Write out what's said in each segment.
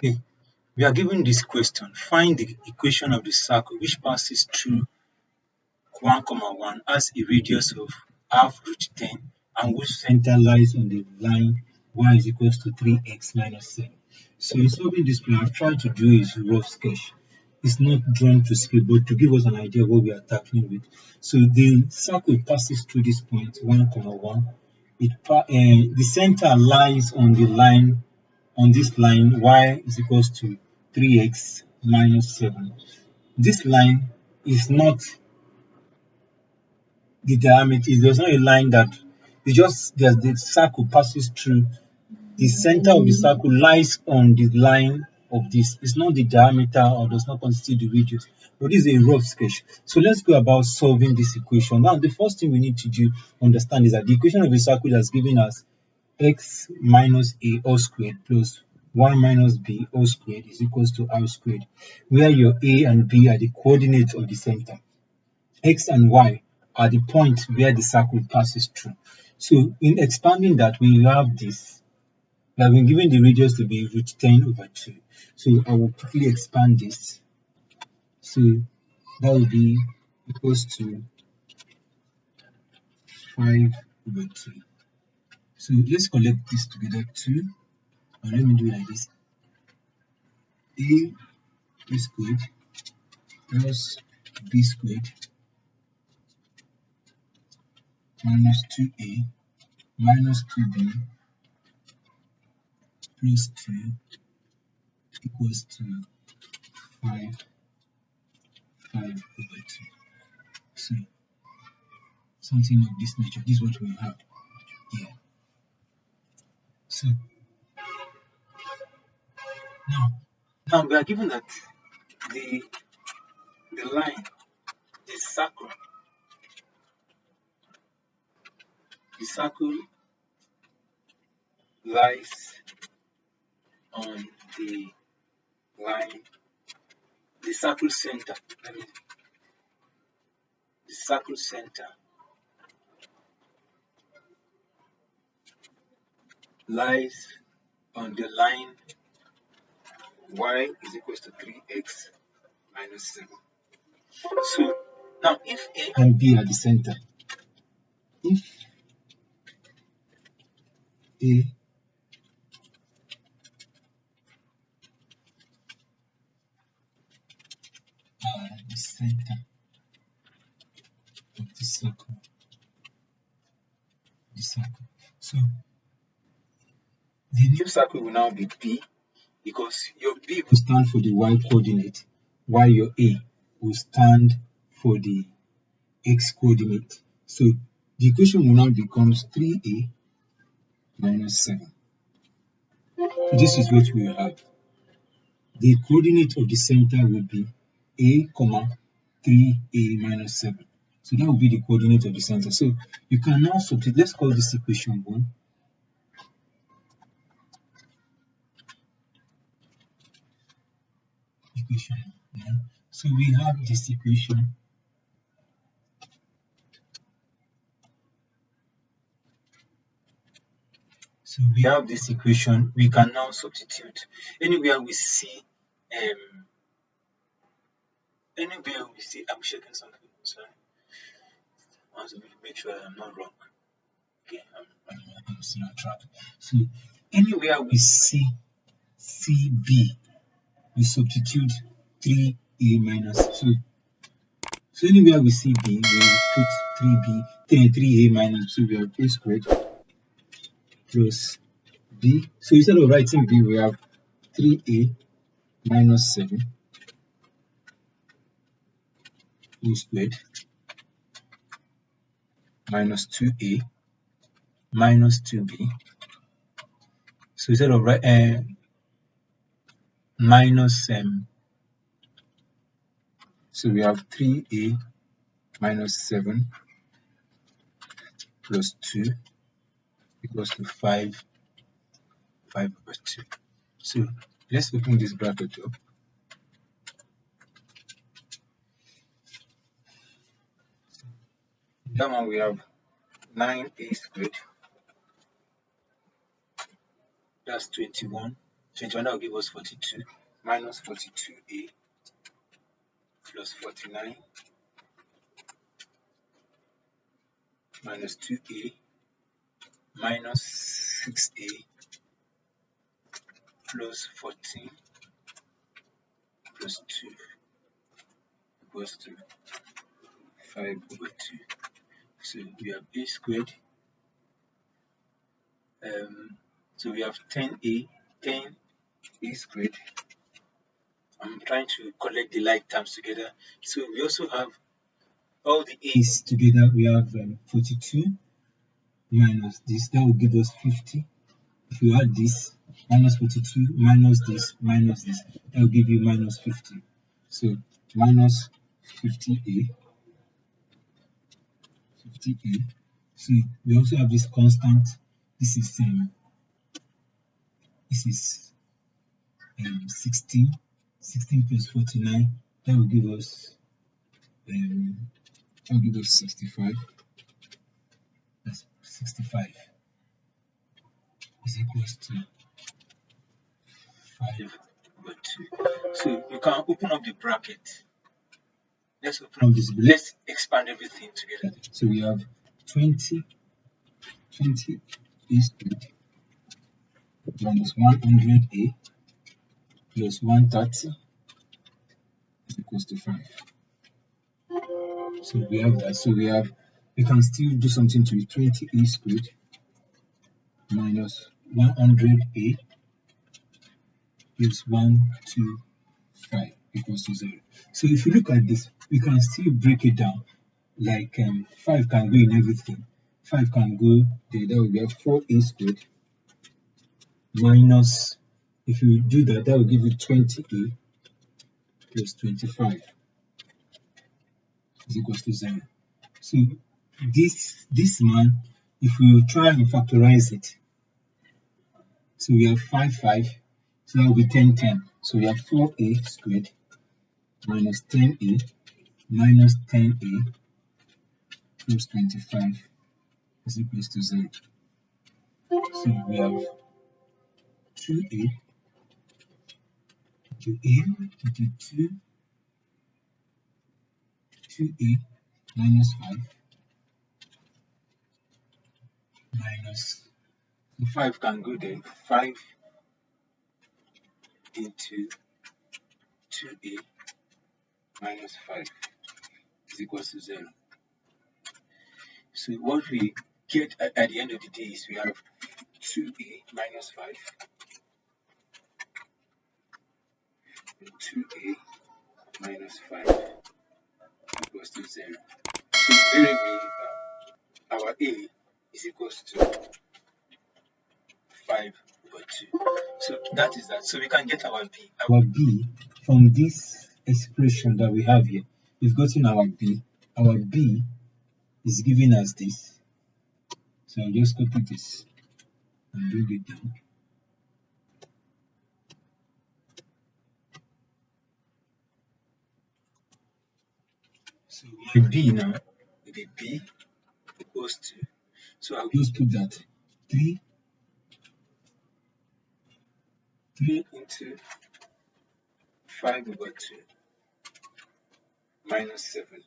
Okay, we are given this question. Find the equation of the circle which passes through 1, 1 has a radius of half root 10 and whose center lies on the line y is equals to 3x minus 7. So in solving this problem, I've tried to do a rough sketch. It's not drawn to scale, but to give us an idea of what we are tackling with. So the circle passes through this point 1, 1. The center lies on the line on this line y is equals to 3x minus 7. This line is not the diameter, there's not a line that there's the circle passes through. The center of the circle lies on the line of this. It's not the diameter or does not constitute the radius, but this is a rough sketch. So let's go about solving this equation. Now, the first thing we need to do understand is that the equation of a circle has given us x minus a all squared plus y minus b all squared is equals to r squared, where your a and b are the coordinates of the center. X and y are the points where the circle passes through. So in expanding that, we have this. We have been given the radius to be root 10 over 2. So I will quickly expand this. So that will be equals to 5 over 2. So let's collect this together 2. And let me do it like this. A squared plus b squared minus 2a minus 2b plus 2 equals to 5 over 2. So something of this nature. This is what we have here. So now we are given that the line, the circle lies on the line, the circle center. The circle center lies on the line y is equals to 3x minus 7. So now if a and b are the center, if a are the center of the circle, so the new circle will now be b, because your b will stand for the y coordinate, while your a will stand for the x coordinate. So the equation will now becomes 3a minus 7. So this is what we will have. The coordinate of the center will be a, 3a minus 7. So that will be the coordinate of the center. So you can now substitute. Let's call this equation 1. Equation 1. So we have this equation. So we have this equation. We can now substitute. Anywhere we see, I'm checking something. Sorry. I want to make sure I'm not wrong. Okay, I'm still on track. So anywhere we see CB, we substitute 3a minus 2. So anywhere we see b, we put 3a minus 2. We have a squared plus b. So instead of writing b, we have 3a minus 7 whole squared minus 2a minus 2b. So instead of minus so we have 3a minus 7 plus 2 equals to 5 over 2. So let's open this bracket up. That one we have 9a squared, that's 21 21, that will give us 42 minus 42a plus 49 minus 2a minus 6a plus 14 plus 2 equals to 5 over 2. So we have a squared. So we have 10a squared. I'm trying to collect the like terms together. So we also have all the a's together. We have 42 minus this, that will give us 50. If you add this, minus 42 minus this, that will give you minus 50. So minus 50a. So we also have this constant. This is 16 plus 49. That will give us 65. That's 65 is equals to 5 over 2. So you can open up the bracket. Let's open up this. Let's expand everything together. So we have 20 a squared minus 100a plus 130 is equals to 5. So we have that. So we can still do something to it. 20a squared minus 100a plus 125 equals to 0. So if you look at this, we can still break it down. Like 5 can go in everything. 5 can go there. That will be 4a squared minus, if you do that, that will give you 20a plus 25 is equals to 0. So this man, if we try and factorize it, so we have 5, so that will be 10. So we have 4a squared minus 10a minus 10a plus 25 is equals to 0. So we have 2a to a to 2a minus 5 minus, the 5 can go there, 5 into 2a minus 5 is equals to 0. So what we get at the end of the day is we have 2a minus 5 and 2a minus 5 equals to 0. So invariably, our a is equals to 5 over 2. So that is that. So we can get our b. Our b from this expression that we have here, we've gotten our b. Our b is giving us this. So I'll just copy this and bring it down. So my b now will be b equals to, so I'll just put that 3 into 5 over 2 minus 7.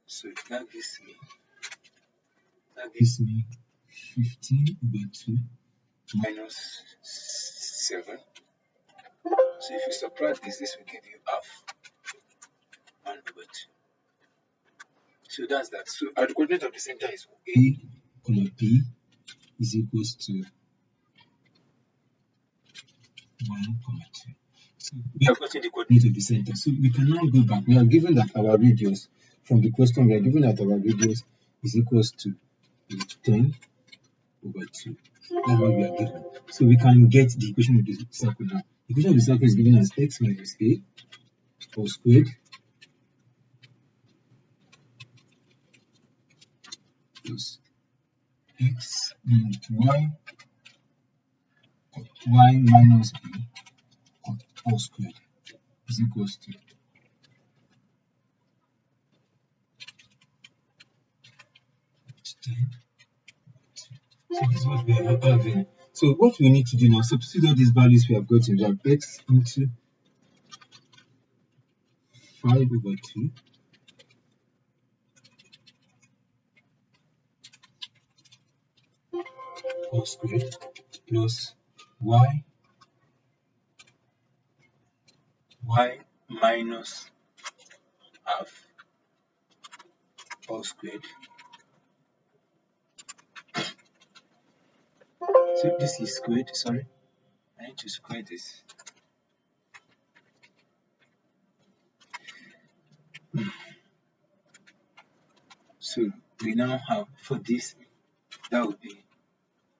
So that gives me 15 over 2 minus 7. So if you subtract this will give you half 1 over 2. So that's that. So our coordinate of the center is a comma b is equals to 1 comma 2. So we have gotten the coordinate of the center. So we can now go back. We are given that our radius from the question, we are given that our radius is equals to 10 over 2. That's what we are given. So we can get the equation of the circle now. The equation of the circle is given as x minus a all squared plus x minus y minus b all squared is equals to 10. So this is what we are having. So what we need to do now, substitute all these values we have gotten. We have x into 5/2 whole squared plus y minus half whole squared. So this is squared, sorry. I need to square this. So we now have for this, that would be,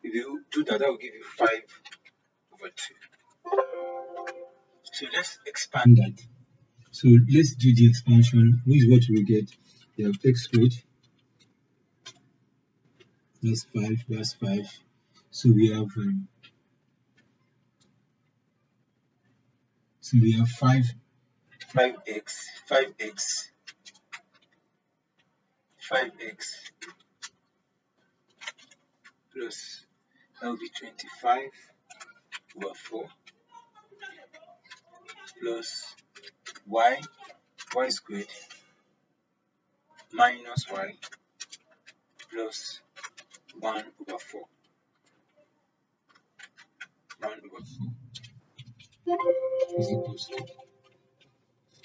if you do that, that will give you 5/2. So let's expand that. So let's do the expansion. This is what we get. We have x squared. That's 5. That's 5. So we have 5x plus, that will be 25/4 plus y squared minus y plus 1/4 is equals to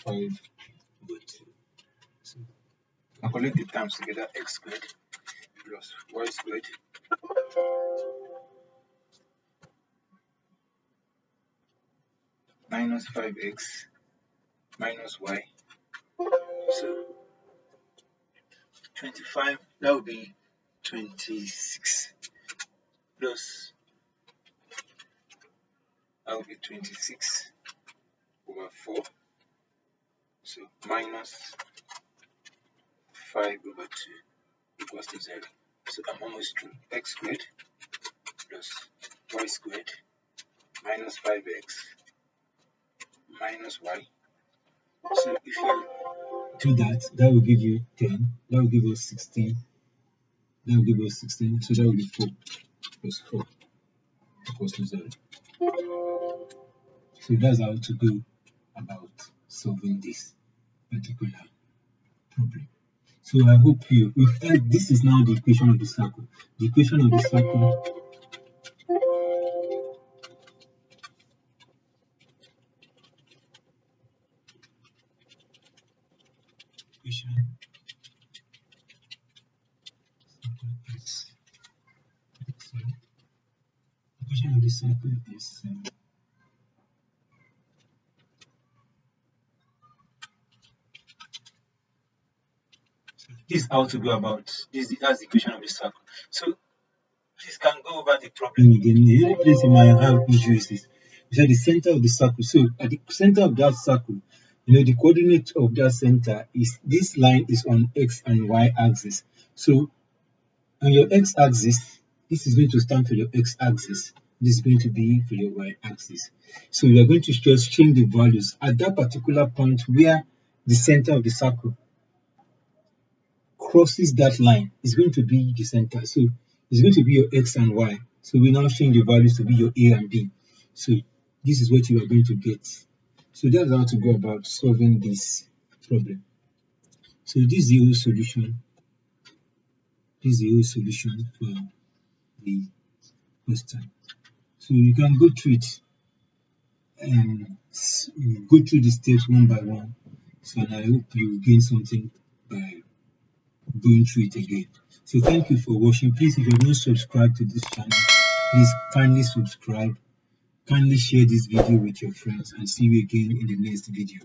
5/2. So calculate the terms together. X squared plus y squared minus 5x minus y. So 25, that would be 26 plus, that would be 26/4. So minus 5/2 equals to 0. So I'm almost through. X squared plus y squared minus 5x minus y. So if you do that, that will give you 10. That will give us 16. That will give us 16. So that will be 4 plus 4 equals to 0. So that's how to go about solving this particular problem. So I hope you, with that, this is now the equation of the circle. The equation of the circle equation of the circle is this is how to go about this. That's the equation of the circle. So please can go over the problem again. The only place you might have issues is at the center of the circle. So at the center of that circle, the coordinate of that center is, this line is on x and y axis. So on your x axis, this is going to stand for your x axis. This is going to be for your y axis. So we are going to just change the values at that particular point where the center of the circle crosses that line. Is going to be the center. So it's going to be your x and y. So we now change the values to be your a and b. So this is what you are going to get. So that's how to go about solving this problem. So this is the whole solution. This is the whole solution for the question. So you can go through it and go through the steps one by one. So I hope you gain something by going through it again. So thank you for watching. Please, if you have not subscribed to this channel, please kindly subscribe. Kindly share this video with your friends, and see you again in the next video.